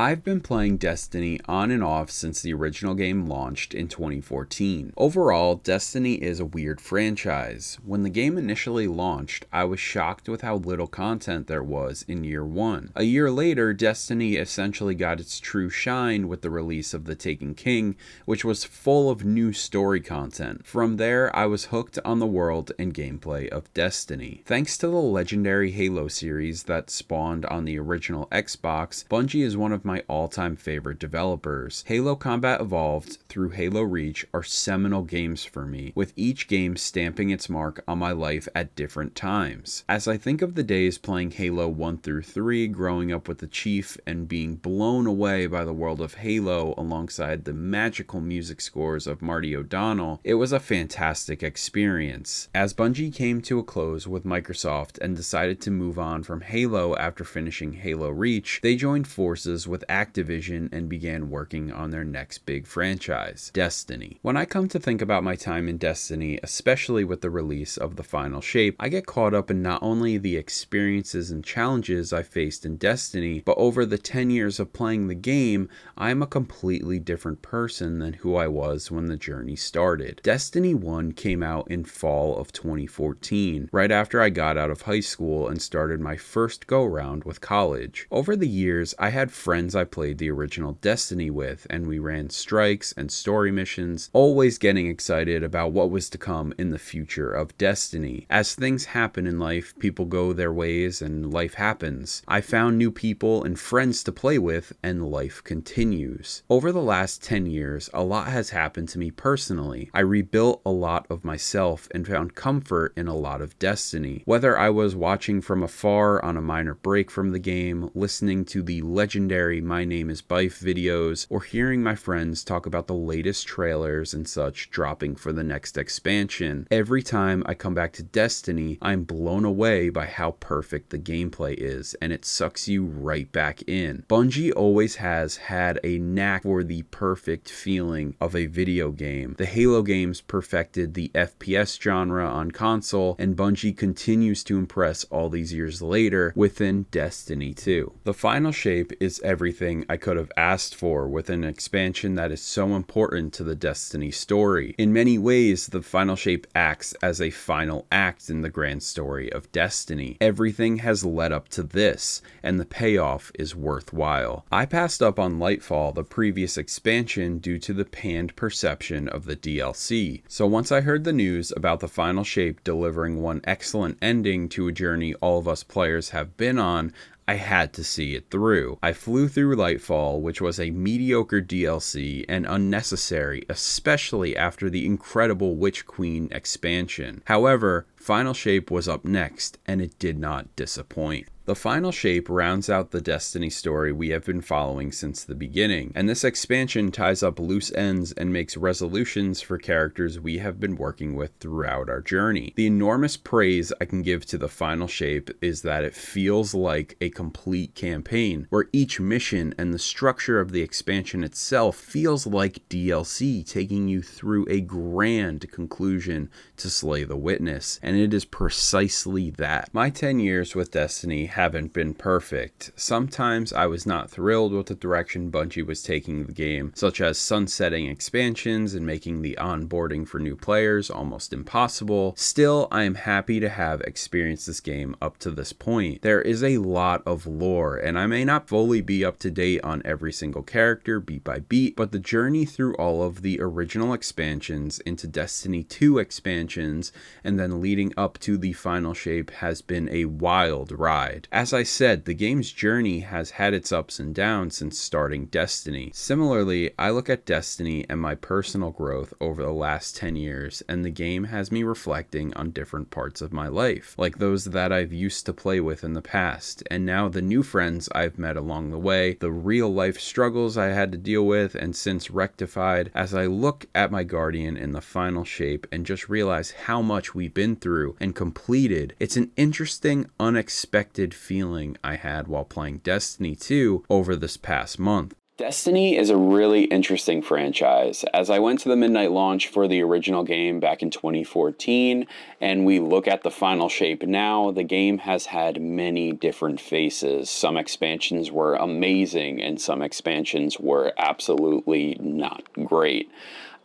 I've been playing Destiny on and off since the original game launched in 2014. Overall, Destiny is a weird franchise. When the game initially launched, I was shocked with how little content there was in year one. A year later, Destiny essentially got its true shine with the release of The Taken King, which was full of new story content. From there, I was hooked on the world and gameplay of Destiny. Thanks to the legendary Halo series that spawned on the original Xbox, Bungie is one of my all-time favorite developers. Halo Combat Evolved through Halo Reach are seminal games for me, with each game stamping its mark on my life at different times. As I think of the days playing Halo 1 through 3, growing up with the Chief, and being blown away by the world of Halo alongside the magical music scores of Marty O'Donnell, it was a fantastic experience. As Bungie came to a close with Microsoft and decided to move on from Halo after finishing Halo Reach, they joined forces with Activision and began working on their next big franchise, Destiny. When I come to think about my time in Destiny, especially with the release of the final shape, I get caught up in not only the experiences and challenges I faced in Destiny, but over the 10 years of playing the game, I am a completely different person than who I was when the journey started. Destiny 1 came out in fall of 2014, right after I got out of high school and started my first go-round with college. Over the years, I had friends I played the original Destiny with, and we ran strikes and story missions, always getting excited about what was to come in the future of Destiny. As things happen in life, people go their ways and life happens. I found new people and friends to play with, and life continues. Over the last 10 years, a lot has happened to me personally. I rebuilt a lot of myself and found comfort in a lot of Destiny. Whether I was watching from afar on a minor break from the game, listening to the legendary My Name is Bife videos, or hearing my friends talk about the latest trailers and such dropping for the next expansion, every time I come back to Destiny, I'm blown away by how perfect the gameplay is, and it sucks you right back in. Bungie always has had a knack for the perfect feeling of a video game. The Halo games perfected the FPS genre on console, and Bungie continues to impress all these years later within Destiny 2. The final shape is everything I could have asked for with an expansion that is so important to the Destiny story. In many ways, the final shape acts as a final act in the grand story of Destiny. Everything has led up to this, and the payoff is worthwhile. I passed up on Lightfall, the previous expansion, due to the panned perception of the DLC. So once I heard the news about the final shape delivering one excellent ending to a journey all of us players have been on, I had to see it through. I flew through Lightfall, which was a mediocre DLC and unnecessary, especially after the incredible Witch Queen expansion. However, Final Shape was up next, and it did not disappoint. The final shape rounds out the Destiny story we have been following since the beginning, and this expansion ties up loose ends and makes resolutions for characters we have been working with throughout our journey. The enormous praise I can give to the final shape is that it feels like a complete campaign, where each mission and the structure of the expansion itself feels like DLC taking you through a grand conclusion to slay the witness, and it is precisely that. My 10 years with Destiny haven't been perfect. Sometimes I was not thrilled with the direction Bungie was taking the game, such as sunsetting expansions and making the onboarding for new players almost impossible. Still, I am happy to have experienced this game up to this point. There is a lot of lore, and I may not fully be up to date on every single character beat by beat, but the journey through all of the original expansions into Destiny 2 expansions and then leading up to the final shape has been a wild ride. As I said, the game's journey has had its ups and downs since starting Destiny. Similarly, I look at Destiny and my personal growth over the last 10 years, and the game has me reflecting on different parts of my life, like those that I've used to play with in the past, and now the new friends I've met along the way, the real life struggles I had to deal with and since rectified. As I look at my Guardian in the final shape and just realize how much we've been through and completed, it's an interesting, unexpected feeling I had while playing Destiny 2 over this past month. Destiny is a really interesting franchise. As I went to the midnight launch for the original game back in 2014, and we look at the final shape now, the game has had many different faces. Some expansions were amazing, and some expansions were absolutely not great.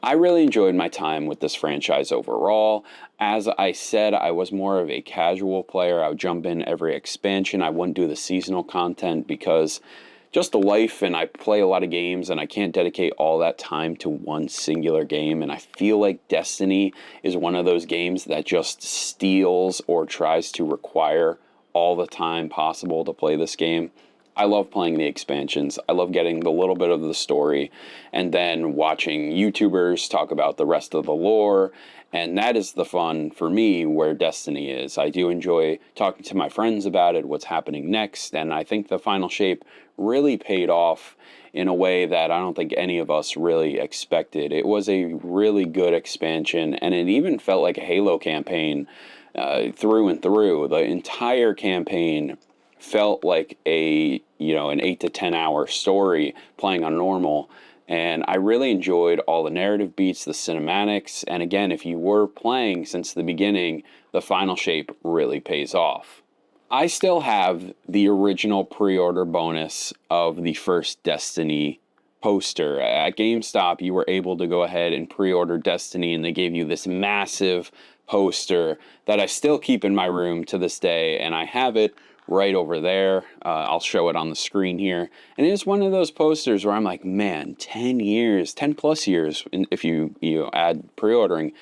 I really enjoyed my time with this franchise overall. As I said, I was more of a casual player. I would jump in every expansion. I wouldn't do the seasonal content because just the life, and I play a lot of games and I can't dedicate all that time to one singular game. And I feel like Destiny is one of those games that just steals or tries to require all the time possible to play this game. I love playing the expansions. I love getting the little bit of the story and then watching YouTubers talk about the rest of the lore. And that is the fun for me where Destiny is. I do enjoy talking to my friends about it, what's happening next. And I think the final shape really paid off in a way that I don't think any of us really expected. It was a really good expansion, and it even felt like a Halo campaign through and through. The entire campaign felt like an 8 to 10 hour story playing on normal, and I really enjoyed all the narrative beats, the cinematics, and again, if you were playing since the beginning, the final shape really pays off. I still have the original pre-order bonus of the first Destiny poster. At GameStop, you were able to go ahead and pre-order Destiny, and they gave you this massive poster that I still keep in my room to this day, and I have it right over there. I'll show it on the screen here. And it's one of those posters where I'm like, man, 10 years, 10 plus years, if you add pre-ordering,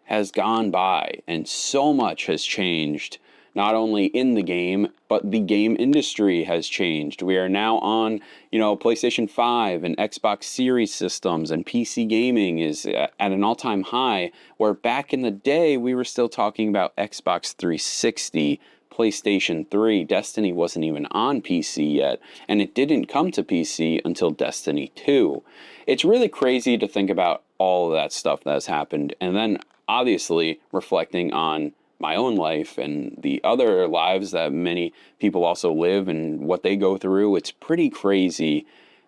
has gone by, and so much has changed. Not only in the game, but the game industry has changed. We are now on, PlayStation 5 and Xbox Series systems, and PC gaming is at an all-time high, where back in the day, we were still talking about Xbox 360, PlayStation 3. Destiny wasn't even on PC yet, and it didn't come to PC until Destiny 2. It's really crazy to think about all of that stuff that has happened, and then obviously reflecting on my own life and the other lives that many people also live and what they go through. It's pretty crazy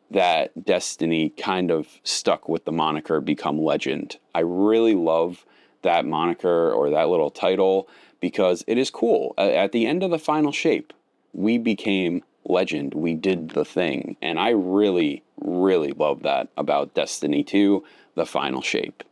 that Destiny kind of stuck with the moniker Become Legend. I really love that moniker or that little title because it is cool. At the end of the final shape, we became legend. We did the thing. And I really, really love that about Destiny 2, the final shape.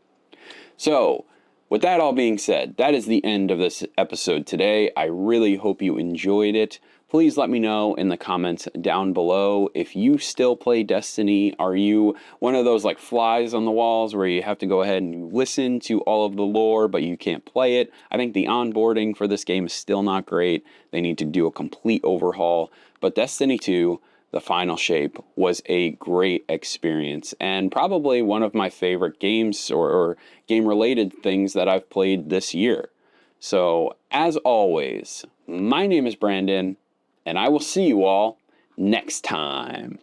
So, with that all being said, that is the end of this episode today. I really hope you enjoyed it. Please let me know in the comments down below if you still play Destiny. Are you one of those like flies on the walls where you have to go ahead and listen to all of the lore but you can't play it? I think the onboarding for this game is still not great. They need to do a complete overhaul. But Destiny 2, the final shape, was a great experience and probably one of my favorite games or game-related things that I've played this year. So, as always, my name is Brandon, and I will see you all next time.